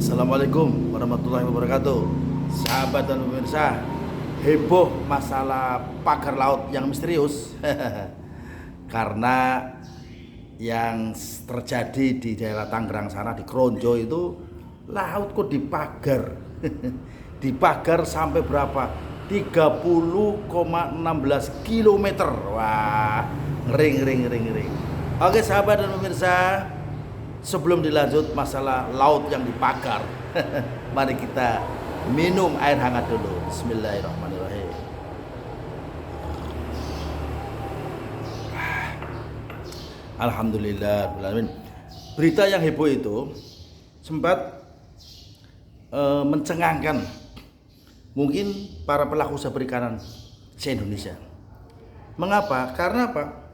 Assalamualaikum warahmatullahi wabarakatuh. Sahabat dan pemirsa, heboh masalah pagar laut yang misterius karena yang terjadi di daerah Tangerang sana, di Kronjo itu, laut kok dipagar dipagar sampai berapa, 30,16 km. Wah, ngeri. Oke sahabat dan pemirsa, sebelum dilanjut masalah laut yang dipagar, mari kita minum air hangat dulu. Bismillahirrahmanirrahim. Alhamdulillah. Berita yang heboh itu sempat mencengangkan mungkin para pelaku usaha perikanan se-Indonesia. Mengapa? Karena apa?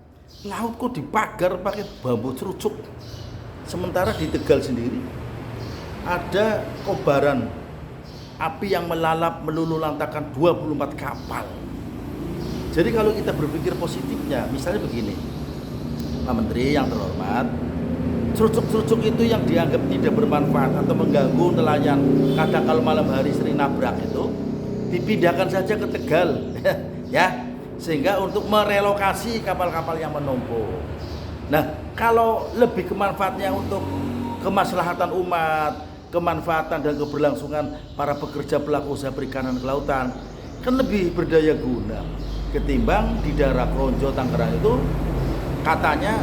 Laut kok dipagar pakai bambu cerucuk. Sementara di Tegal sendiri ada kobaran api yang melalap meluluh lantakan 24 kapal. Jadi kalau kita berpikir positifnya, misalnya begini, Pak Menteri yang terhormat, cerucuk-cerucuk itu yang dianggap tidak bermanfaat atau mengganggu nelayan, kadang kalau malam hari sering nabrak itu, dipindahkan saja ke Tegal ya, sehingga untuk merelokasi kapal-kapal yang menumpuk. Nah, kalau lebih kemanfaatnya untuk kemaslahatan umat, kemanfaatan dan keberlangsungan para pekerja pelaku usaha perikanan kelautan, kan lebih berdaya guna ketimbang di daerah Kronjo Tangerang itu katanya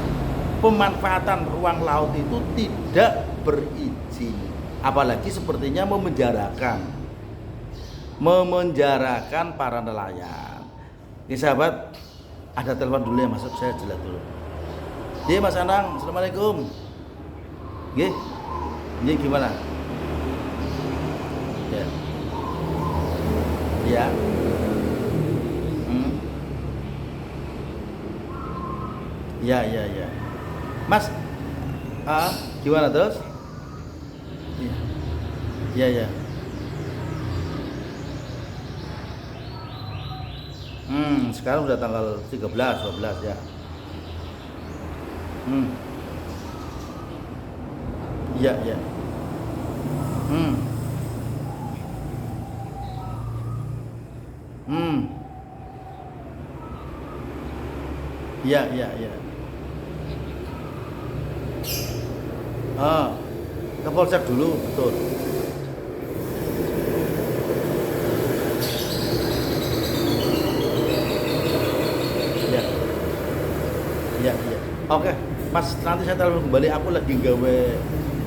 pemanfaatan ruang laut itu tidak berizin, apalagi sepertinya memenjarakan para nelayan. Ini sahabat, ada telepon dulu ya, masuk, saya jelas dulu. Iya Mas Anang, Assalamualaikum. Gih, gimana? Ya, ya. Ya. Mas, gimana terus? Ya. Sekarang udah tanggal 13, 12 ya. Ya. Ya. Ke Polsek dulu, betul. Ya. Oke, Mas, nanti saya telepon kembali. Aku lagi gawe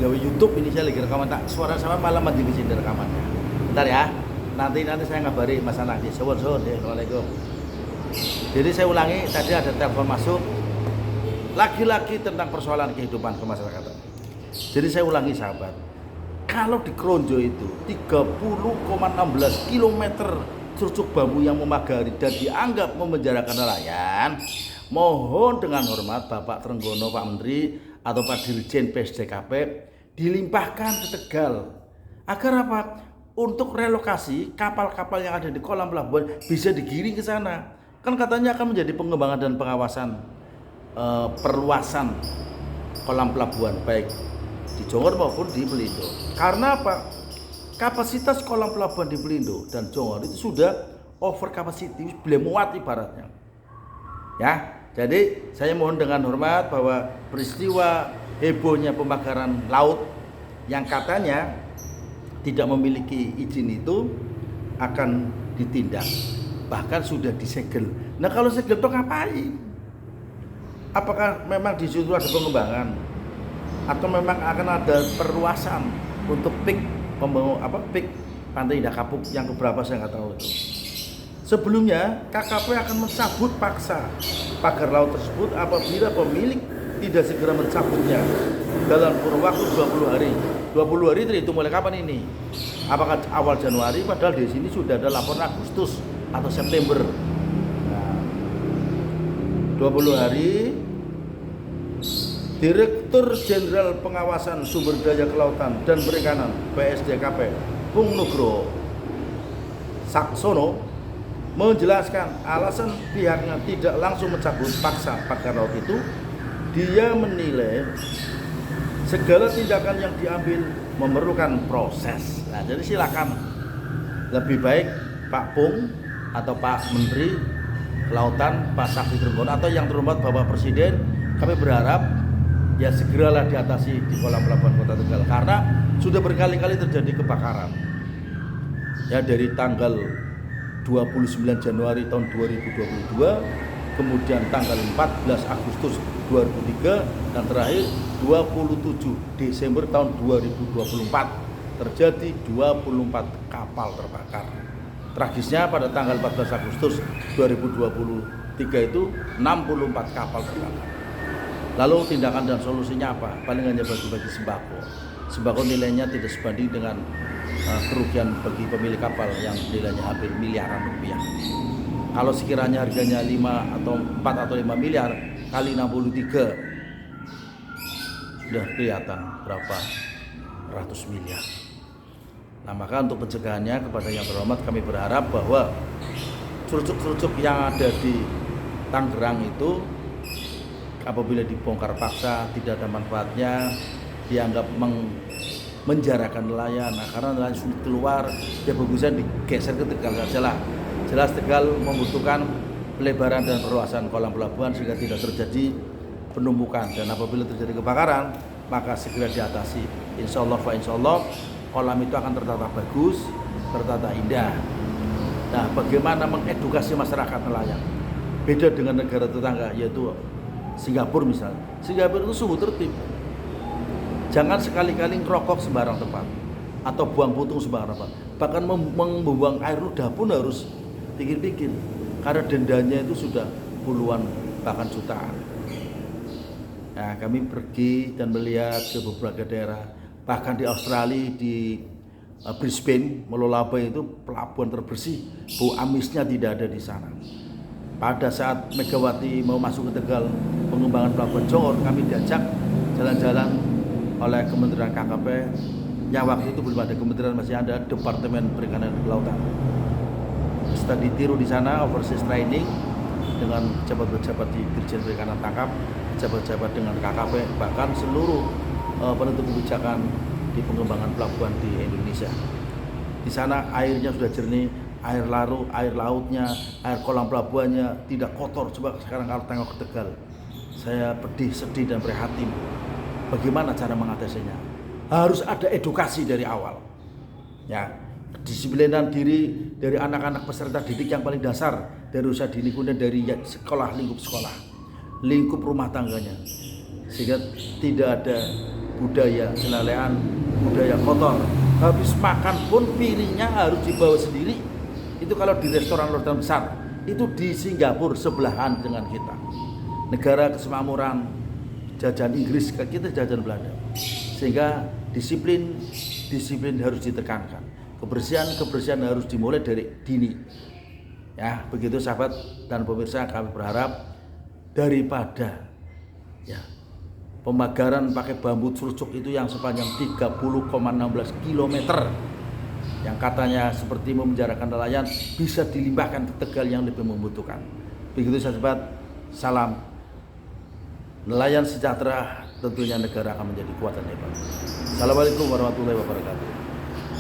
YouTube ini, saya lagi rekaman. Tak suara sama malah maju ke sini rekamannya. Bentar ya. Nanti saya ngabari Mas Anang di Sewon. Assalamualaikum. Jadi saya ulangi, tadi ada telepon masuk lagi-lagi tentang persoalan kehidupan kemasyarakatan. Jadi saya ulangi sahabat, kalau di Kronjo itu 30,16 km cerucuk bambu yang memagari dan dianggap memenjarakan nelayan, mohon dengan hormat Bapak Trenggono, Pak Menteri atau Pak Dirjen PSDKP dilimpahkan ke Tegal agar apa? Untuk relokasi kapal-kapal yang ada di kolam pelabuhan bisa digiring ke sana. Kan katanya akan menjadi pengembangan dan pengawasan perluasan kolam pelabuhan baik di Jongor maupun di Belindo. Karena apa? Kapasitas kolam pelabuhan di Belindo dan Jongor itu sudah over capacity, belum muat ibaratnya. Ya, jadi saya mohon dengan hormat bahwa peristiwa hebohnya pembakaran laut yang katanya tidak memiliki izin itu akan ditindak, bahkan sudah disegel. Nah, kalau segel itu ngapain? Apakah memang di situ ada pengembangan atau memang akan ada perluasan untuk pik Pantai Indah Kapuk yang keberapa saya nggak tahu itu. Sebelumnya KKP akan mencabut paksa pagar laut tersebut apabila pemilik tidak segera mencabutnya dalam kurun waktu 20 hari. 20 hari terhitung mulai kapan ini? Apakah awal Januari, padahal di sini sudah ada laporan Agustus atau September. Nah, 20 hari. Direktur Jenderal Pengawasan Sumber Daya Kelautan dan Perikanan PSDKP Pung Nugroho Saksono menjelaskan alasan pihaknya tidak langsung mencabut paksa pagar laut itu. Dia menilai segala tindakan yang diambil memerlukan proses. Nah, jadi silakan, lebih baik Pak Pung atau Pak Menteri Kelautan, Pak Sakti Trenggono, atau yang terhormat Bapak Presiden, kami berharap ya segeralah diatasi di kolam pelabuhan Kota Tegal, karena sudah berkali-kali terjadi kebakaran. Ya, dari tanggal 29 Januari tahun 2022, kemudian tanggal 14 Agustus 2003, dan terakhir 27 Desember tahun 2024 terjadi 24 kapal terbakar. Tragisnya pada tanggal 14 Agustus 2023 itu 64 kapal terbakar. Lalu tindakan dan solusinya apa? Paling hanya bagi-bagi sembako. Sembako nilainya tidak sebanding dengan kerugian bagi pemilik kapal yang nilainya hampir miliaran rupiah. Kalau sekiranya harganya 5 atau 4 atau 5 miliar kali 63, sudah kelihatan berapa ratus miliar. Nah, maka untuk pencegahannya, kepada yang terhormat kami berharap bahwa cerucuk-cerucuk yang ada di Tangerang itu apabila dibongkar paksa tidak ada manfaatnya, dianggap menjarakan nelayan. Nah, karena nelayan sulit keluar, ya bagusnya digeser ke Tegal saja lah. Jelas Tegal membutuhkan pelebaran dan perluasan kolam pelabuhan sehingga tidak terjadi penumpukan, dan apabila terjadi kebakaran maka segera diatasi. Insya Allah kolam itu akan tertata bagus, tertata indah. Nah, bagaimana mengedukasi masyarakat nelayan? Beda dengan negara tetangga, yaitu Singapura misalnya. Singapura itu sungguh tertib. Jangan sekali-kali ngerokok sembarang tempat atau buang putung sembarang tempat. Bahkan membuang air ludah pun harus pikir-pikir, karena dendanya itu sudah puluhan bahkan jutaan. Nah, kami pergi dan melihat ke beberapa daerah, bahkan di Australia, di Brisbane, Mooloolaba itu pelabuhan terbersih, bau amisnya tidak ada di sana. Pada saat Megawati mau masuk ke Tegal, pengembangan pelabuhan Johor, kami diajak jalan-jalan oleh Kementerian KKP, yang waktu itu belum ada kementerian, masih ada Departemen Perikanan dan Kelautan. Setelah ditiru di sana, overseas training dengan pejabat-pejabat di Dirjen Perikanan Tangkap, pejabat-pejabat dengan KKP, bahkan seluruh penentu kebijakan di pengembangan pelabuhan di Indonesia. Di sana airnya sudah jernih, air lautnya, air kolam pelabuhannya tidak kotor. Coba sekarang kalau tengok ke Tegal, saya pedih, sedih dan prihatin. Bagaimana cara mengatasinya? Harus ada edukasi dari awal. Ya, kedisiplinan diri dari anak-anak peserta didik yang paling dasar, dari usia dini, kemudian dari sekolah, lingkup rumah tangganya, sehingga tidak ada budaya kelalaian, budaya kotor. Habis makan pun piringnya harus dibawa sendiri. Itu kalau di restoran-restoran besar. Itu di Singapura sebelahan dengan kita. Negara kesemakmuran, jajahan Inggris, kita jajahan Belanda. Sehingga disiplin harus ditekankan. Kebersihan harus dimulai dari dini. Ya, begitu sahabat dan pemirsa, kami berharap daripada ya pemagaran pakai bambu cerucuk itu yang sepanjang 30,16 km yang katanya seperti memenjarakan nelayan, bisa dilimpahkan ke Tegal yang lebih membutuhkan. Begitu sahabat, salam nelayan sejahtera, tentunya negara akan menjadi kuat dan hebat. Assalamualaikum warahmatullahi wabarakatuh.